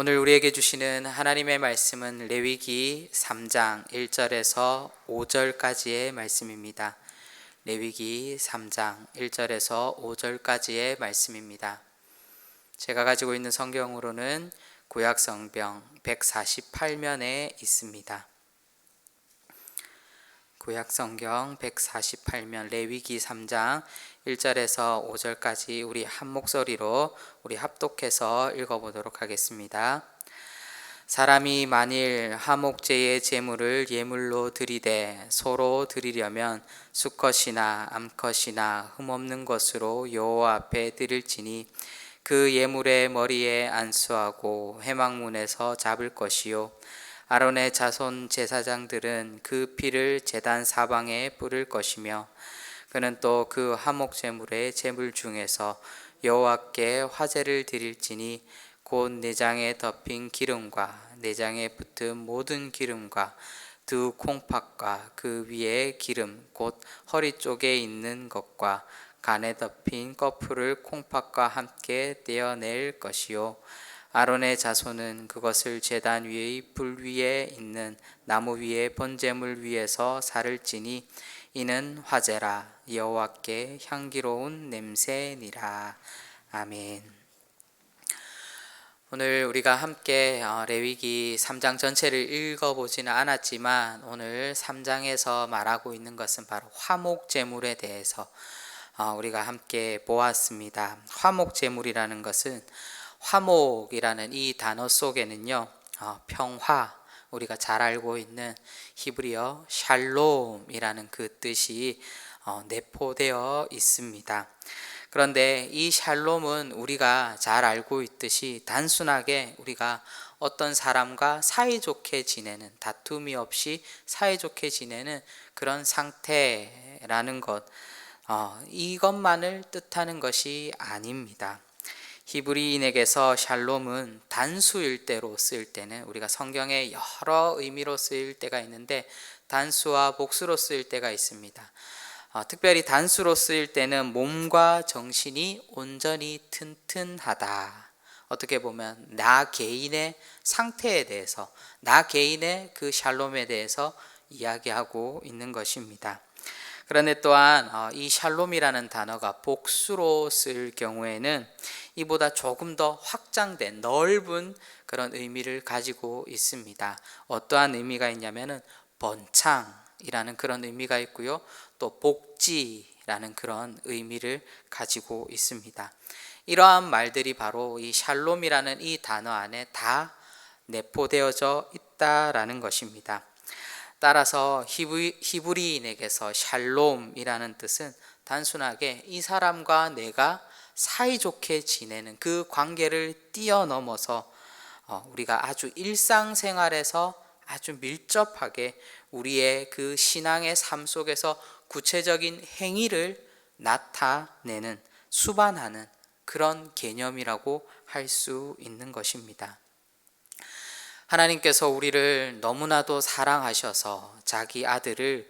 오늘 우리에게 주시는 하나님의 말씀은 레위기 3장 1절에서 5절까지의 말씀입니다. 레위기 3장 1절에서 5절까지의 말씀입니다. 제가 가지고 있는 성경으로는 구약 성경 148면에 있습니다. 구약 성경 148면 레위기 3장 1절에서 5절까지 우리 한 목소리로 우리 합독해서 읽어보도록 하겠습니다. 사람이 만일 화목제의 제물을 예물로 드리되 서로 드리려면 수컷이나 암컷이나 흠없는 것으로 여호와 앞에 드릴지니 그 예물의 머리에 안수하고 회막문에서 잡을 것이요 아론의 자손 제사장들은 그 피를 제단 사방에 뿌릴 것이며 그는 또 그 화목 제물의 제물 중에서 여호와께 화제를 드릴지니 곧 내장에 덮인 기름과 내장에 붙은 모든 기름과 두 콩팥과 그 위에 기름 곧 허리 쪽에 있는 것과 간에 덮인 꺼풀을 콩팥과 함께 떼어낼 것이요 아론의 자손은 그것을 제단 위의 불 위에 있는 나무 위에 번제물 위에서 살을 찌니 이는 화제라 여호와께 향기로운 냄새니라. 아멘. 오늘 우리가 함께 레위기 3장 전체를 읽어보지는 않았지만 오늘 3장에서 말하고 있는 것은 바로 화목제물에 대해서 우리가 함께 보았습니다. 화목제물이라는 것은 화목이라는 이 단어 속에는요 평화, 우리가 잘 알고 있는 히브리어 샬롬이라는 그 뜻이 내포되어 있습니다. 그런데 이 샬롬은 우리가 잘 알고 있듯이 단순하게 우리가 어떤 사람과 사이좋게 지내는, 다툼이 없이 사이좋게 지내는 그런 상태라는 것, 이것만을 뜻하는 것이 아닙니다. 히브리인에게서 샬롬은 단수일 때로 쓰일 때는 우리가 성경에 여러 의미로 쓰일 때가 있는데 단수와 복수로 쓰일 때가 있습니다. 특별히 단수로 쓰일 때는 몸과 정신이 온전히 튼튼하다. 어떻게 보면 나 개인의 상태에 대해서, 나 개인의 그 샬롬에 대해서 이야기하고 있는 것입니다. 그런데 또한 이 샬롬이라는 단어가 복수로 쓸 경우에는 이보다 조금 더 확장된 넓은 그런 의미를 가지고 있습니다. 어떠한 의미가 있냐면은 번창이라는 그런 의미가 있고요. 또 복지라는 그런 의미를 가지고 있습니다. 이러한 말들이 바로 이 샬롬이라는 이 단어 안에 다 내포되어져 있다라는 것입니다. 따라서 히브리인에게서 샬롬이라는 뜻은 단순하게 이 사람과 내가 사이좋게 지내는 그 관계를 뛰어넘어서 우리가 아주 일상생활에서 아주 밀접하게 우리의 그 신앙의 삶 속에서 구체적인 행위를 나타내는, 수반하는 그런 개념이라고 할 수 있는 것입니다. 하나님께서 우리를 너무나도 사랑하셔서 자기 아들을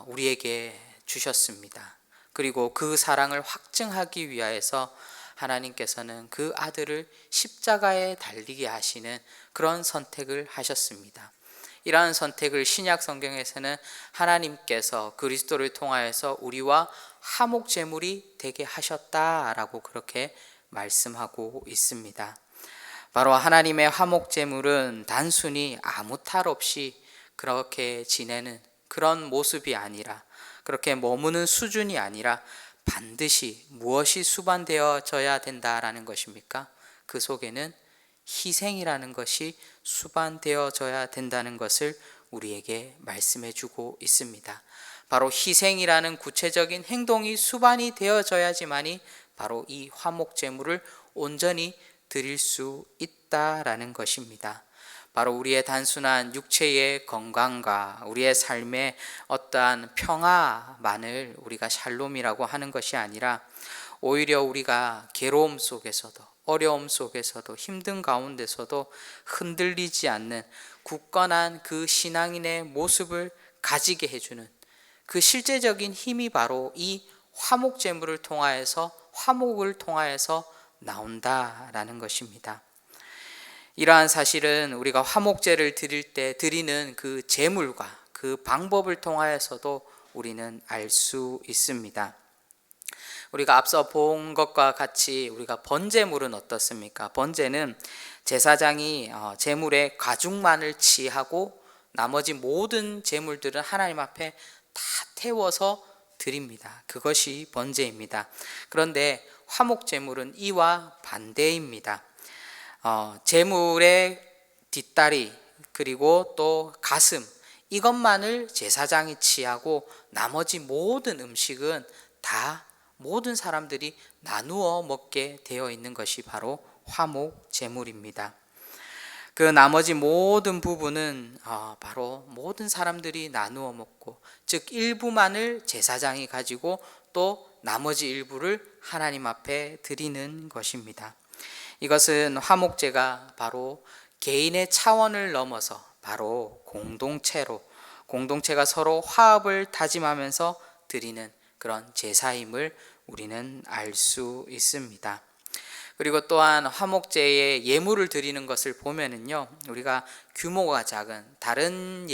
우리에게 주셨습니다. 그리고 그 사랑을 확증하기 위하여서 하나님께서는 그 아들을 십자가에 달리게 하시는 그런 선택을 하셨습니다. 이러한 선택을 신약 성경에서는 하나님께서 그리스도를 통하여서 우리와 화목제물이 되게 하셨다라고 그렇게 말씀하고 있습니다. 바로 하나님의 화목제물은 단순히 아무 탈 없이 그렇게 지내는 그런 모습이 아니라, 그렇게 머무는 수준이 아니라 반드시 무엇이 수반되어져야 된다라는 것입니까? 그 속에는 희생이라는 것이 수반되어져야 된다는 것을 우리에게 말씀해 주고 있습니다. 바로 희생이라는 구체적인 행동이 수반이 되어져야지만이 바로 이 화목제물을 온전히 드릴 수 있다라는 것입니다. 바로 우리의 단순한 육체의 건강과 우리의 삶의 어떠한 평화만을 우리가 샬롬이라고 하는 것이 아니라 오히려 우리가 괴로움 속에서도 어려움 속에서도 힘든 가운데서도 흔들리지 않는 굳건한 그 신앙인의 모습을 가지게 해주는 그 실제적인 힘이 바로 이 화목제물을 통하여서, 화목을 통하여서 나온다라는 것입니다. 이러한 사실은 우리가 화목제를 드릴 때 드리는 그 제물과 그 방법을 통하여서도 우리는 알 수 있습니다. 우리가 앞서 본 것과 같이 우리가 번제물은 어떻습니까? 번제는 제사장이 제물의 가죽만을 취하고 나머지 모든 제물들은 하나님 앞에 다 태워서 드립니다. 그것이 번제입니다. 그런데 화목제물은 이와 반대입니다. 제물의 뒷다리 그리고 또 가슴 이것만을 제사장이 취하고 나머지 모든 음식은 다 모든 사람들이 나누어 먹게 되어 있는 것이 바로 화목제물입니다. 그 나머지 모든 부분은 바로 모든 사람들이 나누어 먹고, 즉 일부만을 제사장이 가지고 또 나머지 일부를 하나님 앞에 드리는 것입니다. 이것은 화목제가 바로 개인의 차원을 넘어서 바로 공동체가 서로 화합을 다짐하면서 드리는 그런 제사임을 우리는 알 수 있습니다. 그리고 또한 화목제에 예물을 드리는 것을 보면은요, 우리가 규모가 작은 다른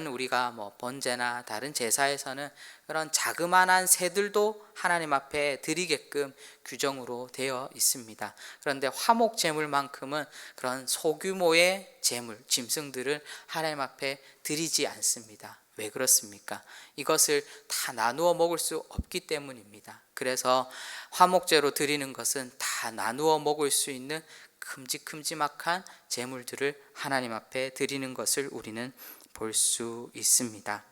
우리가 번제나 다른 제사에서는 그런 자그마한 새들도 하나님 앞에 드리게끔 규정으로 되어 있습니다. 그런데 화목제물만큼은 그런 소규모의 제물, 짐승들을 하나님 앞에 드리지 않습니다. 왜 그렇습니까? 이것을 다 나누어 먹을 수 없기 때문입니다. 그래서 화목제로 드리는 것은 다 나누어 먹을 수 있는 큼직큼직한 제물들을 하나님 앞에 드리는 것을 우리는 볼 수 있습니다.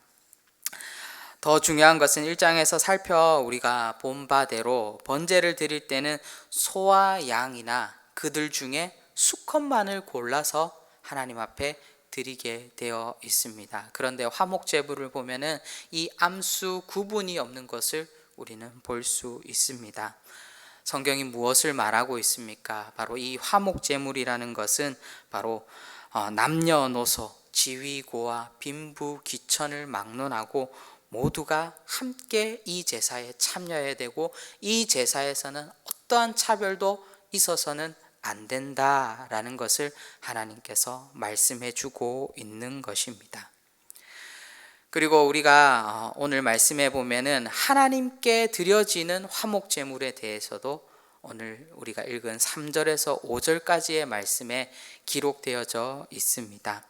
더 중요한 것은 1장에서 우리가 본 바대로 번제를 드릴 때는 소와 양이나 그들 중에 수컷만을 골라서 하나님 앞에 드리게 되어 있습니다. 그런데 화목제물을 보면은 이 암수 구분이 없는 것을 우리는 볼 수 있습니다. 성경이 무엇을 말하고 있습니까? 바로 이 화목제물이라는 것은 바로 남녀노소, 지위고와 빈부, 귀천을 막론하고 모두가 함께 이 제사에 참여해야 되고, 이 제사에서는 어떠한 차별도 있어서는 안 된다라는 것을 하나님께서 말씀해 주고 있는 것입니다. 그리고 우리가 오늘 말씀해 보면은 하나님께 드려지는 화목제물에 대해서도 오늘 우리가 읽은 3절에서 5절까지의 말씀에 기록되어져 있습니다.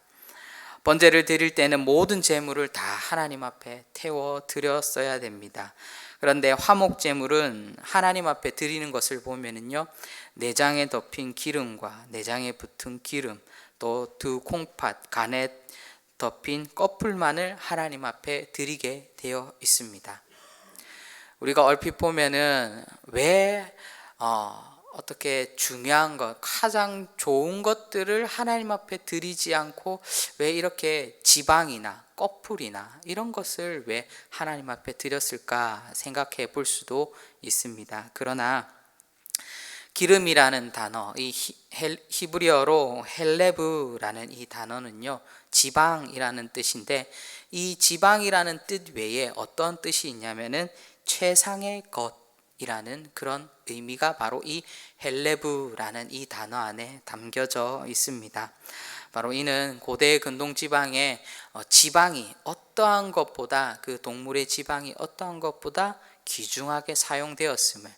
번제를 드릴 때는 모든 제물을 다 하나님 앞에 태워 드렸어야 됩니다. 그런데 화목제물은 하나님 앞에 드리는 것을 보면은요, 내장에 덮인 기름과 내장에 붙은 기름, 또 두 콩팥, 간에 덮인 꺼풀만을 하나님 앞에 드리게 되어 있습니다. 우리가 얼핏 보면은 왜 어떻게 중요한 것, 가장 좋은 것들을 하나님 앞에 드리지 않고 왜 이렇게 지방이나 꺼풀이나 이런 것을 왜 하나님 앞에 드렸을까 생각해 볼 수도 있습니다. 그러나 기름이라는 단어, 이 히브리어로 헬레브라는 이 단어는요, 지방이라는 뜻인데, 이 지방이라는 뜻 외에 어떤 뜻이 있냐면은 최상의 것이라는 그런 의미가 바로 이 헬레브라는 이 단어 안에 담겨져 있습니다. 바로 이는 고대 근동 지방에 지방이 어떠한 것보다, 그 동물의 지방이 어떠한 것보다 귀중하게 사용되었음을,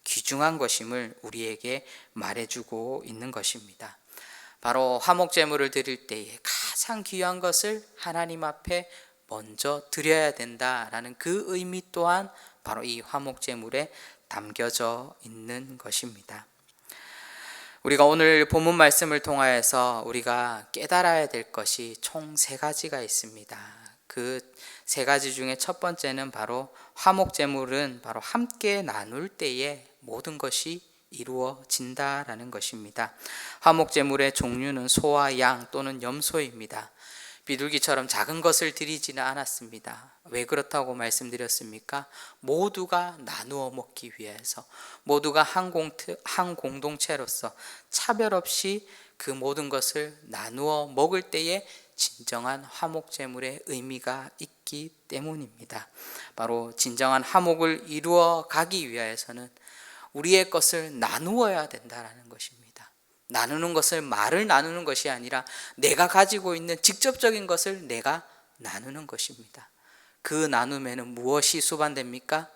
귀중한 것임을 우리에게 말해주고 있는 것입니다. 바로 화목제물을 드릴 때에 가장 귀한 것을 하나님 앞에 먼저 드려야 된다라는 그 의미 또한 바로 이 화목제물에 담겨져 있는 것입니다. 우리가 오늘 본문 말씀을 통하여서 우리가 깨달아야 될 것이 총 3가지가 있습니다. 그 3가지 중에 첫 번째는 바로 화목제물은 바로 함께 나눌 때에 모든 것이 이루어진다라는 것입니다. 화목제물의 종류는 소와 양 또는 염소입니다. 비둘기처럼 작은 것을 드리지는 않았습니다. 왜 그렇다고 말씀드렸습니까? 모두가 나누어 먹기 위해서, 모두가 한 공동체로서 차별 없이 그 모든 것을 나누어 먹을 때에 진정한 화목제물의 의미가 있기 때문입니다. 바로 진정한 화목을 이루어 가기 위해서는 우리의 것을 나누어야 된다는 것입니다. 나누는 것을 말을 나누는 것이 아니라 내가 가지고 있는 직접적인 것을 내가 나누는 것입니다. 그 나눔에는 무엇이 수반됩니까?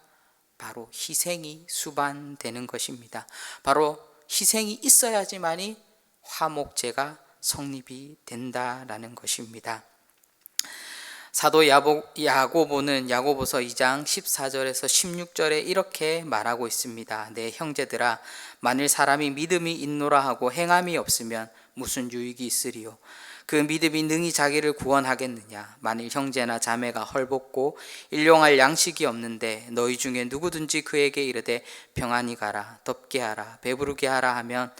바로 희생이 수반되는 것입니다. 바로 희생이 있어야지만이 화목제가 성립이 된다라는 것입니다. 사도 야고보는 야고보서 2장 14절에서 16절에 이렇게 말하고 있습니다. 내 형제들아, 만일 사람이 믿음이 있노라 하고 행함이 없으면 무슨 유익이 있으리요? 그 믿음이 능히 자기를 구원하겠느냐? 만일 형제나 자매가 헐벗고 일용할 양식이 없는데 너희 중에 누구든지 그에게 이르되 평안히 가라, 덥게 하라, 배부르게 하라 하면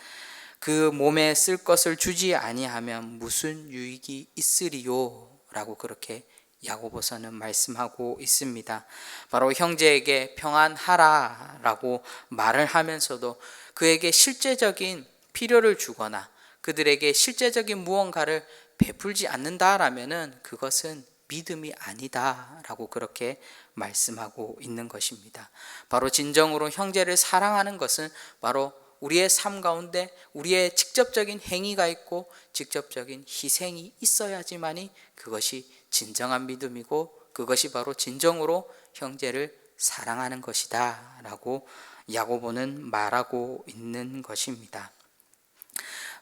그 몸에 쓸 것을 주지 아니하면 무슨 유익이 있으리요? 라고 그렇게 야고보서는 말씀하고 있습니다. 바로 형제에게 평안하라 라고 말을 하면서도 그에게 실제적인 필요를 주거나 그들에게 실제적인 무언가를 베풀지 않는다라면은 그것은 믿음이 아니다 라고 그렇게 말씀하고 있는 것입니다. 바로 진정으로 형제를 사랑하는 것은 바로 우리의 삶 가운데 우리의 직접적인 행위가 있고 직접적인 희생이 있어야지만이 그것이 진정한 믿음이고 그것이 바로 진정으로 형제를 사랑하는 것이다 라고 야고보는 말하고 있는 것입니다.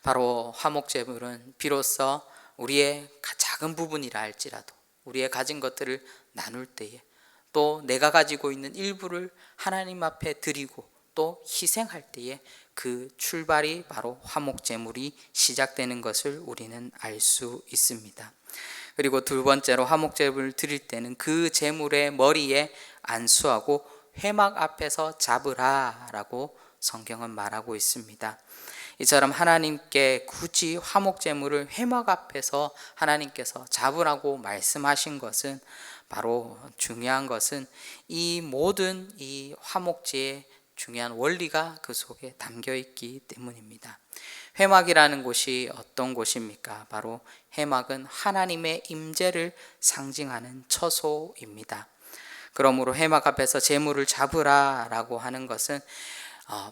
바로 화목제물은 비로소 우리의 작은 부분이라 할지라도 우리의 가진 것들을 나눌 때에 또 내가 가지고 있는 일부를 하나님 앞에 드리고 또 희생할 때에 그 출발이 바로 화목제물이 시작되는 것을 우리는 알 수 있습니다. 그리고 두 번째로 화목제물을 드릴 때는 그 제물의 머리에 안수하고 회막 앞에서 잡으라 라고 성경은 말하고 있습니다. 이처럼 하나님께 굳이 화목제물을 회막 앞에서 하나님께서 잡으라고 말씀하신 것은 바로 중요한 것은 이 모든 이 화목제의 중요한 원리가 그 속에 담겨 있기 때문입니다. 회막이라는 곳이 어떤 곳입니까? 바로 회막은 하나님의 임재를 상징하는 처소입니다. 그러므로 회막 앞에서 제물을 잡으라 라고 하는 것은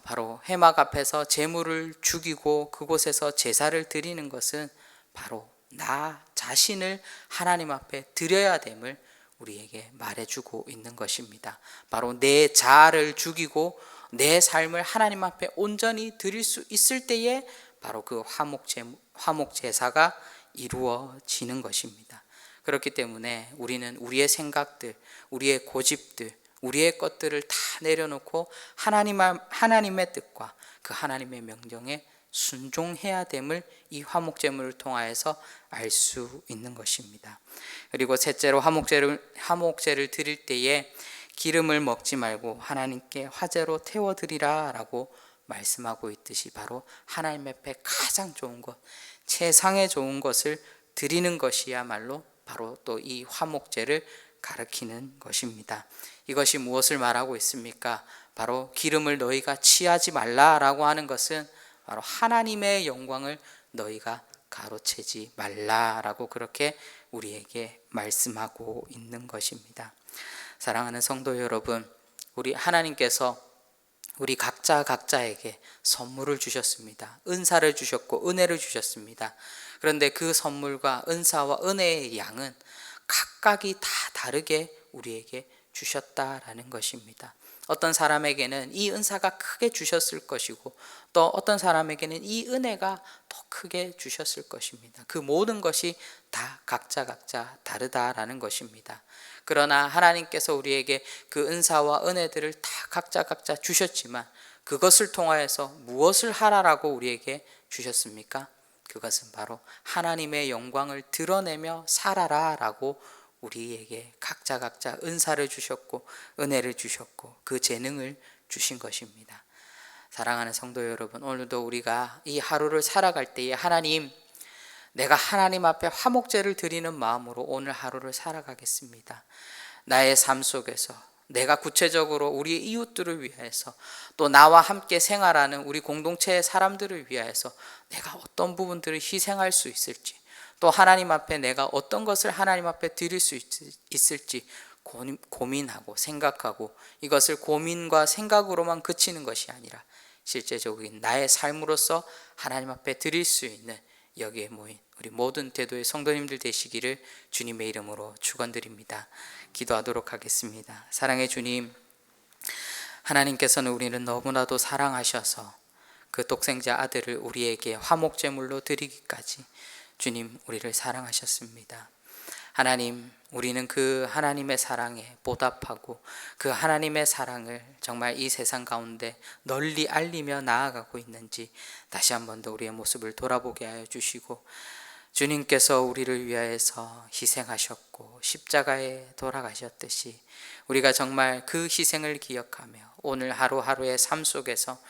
바로 회막 앞에서 제물을 죽이고 그곳에서 제사를 드리는 것은 바로 나 자신을 하나님 앞에 드려야 됨을 우리에게 말해주고 있는 것입니다. 바로 내 자아를 죽이고 내 삶을 하나님 앞에 온전히 드릴 수 있을 때에 바로 그 화목제사가 이루어지는 것입니다. 그렇기 때문에 우리는 우리의 생각들, 우리의 고집들, 우리의 것들을 다 내려놓고 하나님의 뜻과 그 하나님의 명령에 순종해야 됨을 이 화목제물을 통하여서 알 수 있는 것입니다. 그리고 셋째로 화목제를 드릴 때에 기름을 먹지 말고 하나님께 화제로 태워드리라 라고 말씀하고 있듯이 바로 하나님 앞에 가장 좋은 것, 최상의 좋은 것을 드리는 것이야말로 바로 또 이 화목제를 가리키는 것입니다. 이것이 무엇을 말하고 있습니까? 바로 기름을 너희가 취하지 말라라고 하는 것은 바로 하나님의 영광을 너희가 가로채지 말라라고 그렇게 우리에게 말씀하고 있는 것입니다. 사랑하는 성도 여러분, 우리 하나님께서 우리 각자에게 선물을 주셨습니다. 은사를 주셨고 은혜를 주셨습니다. 그런데 그 선물과 은사와 은혜의 양은 각각이 다 다르게 우리에게 주셨다라는 것입니다. 어떤 사람에게는 이 은사가 크게 주셨을 것이고 또 어떤 사람에게는 이 은혜가 더 크게 주셨을 것입니다. 그 모든 것이 다 각자 다르다라는 것입니다. 그러나 하나님께서 우리에게 그 은사와 은혜들을 다 각자 주셨지만 그것을 통하여서 무엇을 하라라고 우리에게 주셨습니까? 그것은 바로 하나님의 영광을 드러내며 살아라라고 우리에게 각자 은사를 주셨고 은혜를 주셨고 그 재능을 주신 것입니다. 사랑하는 성도 여러분, 오늘도 우리가 이 하루를 살아갈 때에 하나님, 내가 하나님 앞에 화목제를 드리는 마음으로 오늘 하루를 살아가겠습니다. 나의 삶 속에서 내가 구체적으로 우리 이웃들을 위해서 또 나와 함께 생활하는 우리 공동체의 사람들을 위해서 내가 어떤 부분들을 희생할 수 있을지, 또 하나님 앞에 내가 어떤 것을 하나님 앞에 드릴 수 있을지 고민하고 생각하고, 이것을 고민과 생각으로만 그치는 것이 아니라 실제적인 나의 삶으로서 하나님 앞에 드릴 수 있는 여기에 모인 우리 모든 대도의 성도님들 되시기를 주님의 이름으로 축원드립니다. 기도하도록 하겠습니다. 사랑의 주님, 하나님께서는 우리를 너무나도 사랑하셔서 그 독생자 아들을 우리에게 화목제물로 드리기까지 주님 우리를 사랑하셨습니다. 하나님, 우리는 그 하나님의 사랑에 보답하고 그 하나님의 사랑을 정말 이 세상 가운데 널리 알리며 나아가고 있는지 다시 한 번 더 우리의 모습을 돌아보게 하여 주시고, 주님께서 우리를 위하여서 희생하셨고 십자가에 돌아가셨듯이 우리가 정말 그 희생을 기억하며 오늘 하루하루의 삶 속에서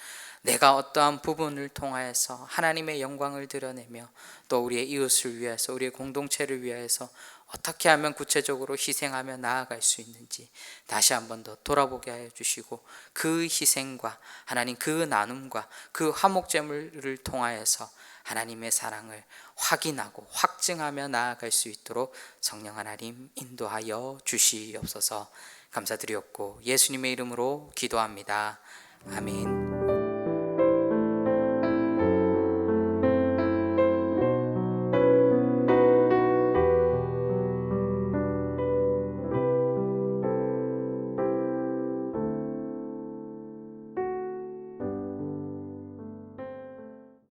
내가 어떠한 부분을 통하여서 하나님의 영광을 드러내며 또 우리의 이웃을 위해서, 우리의 공동체를 위해서 어떻게 하면 구체적으로 희생하며 나아갈 수 있는지 다시 한 번 더 돌아보게 하여 주시고, 그 희생과 하나님 그 나눔과 그 화목제물을 통하여서 하나님의 사랑을 확인하고 확증하며 나아갈 수 있도록 성령 하나님 인도하여 주시옵소서. 감사드렸고 예수님의 이름으로 기도합니다. 아멘.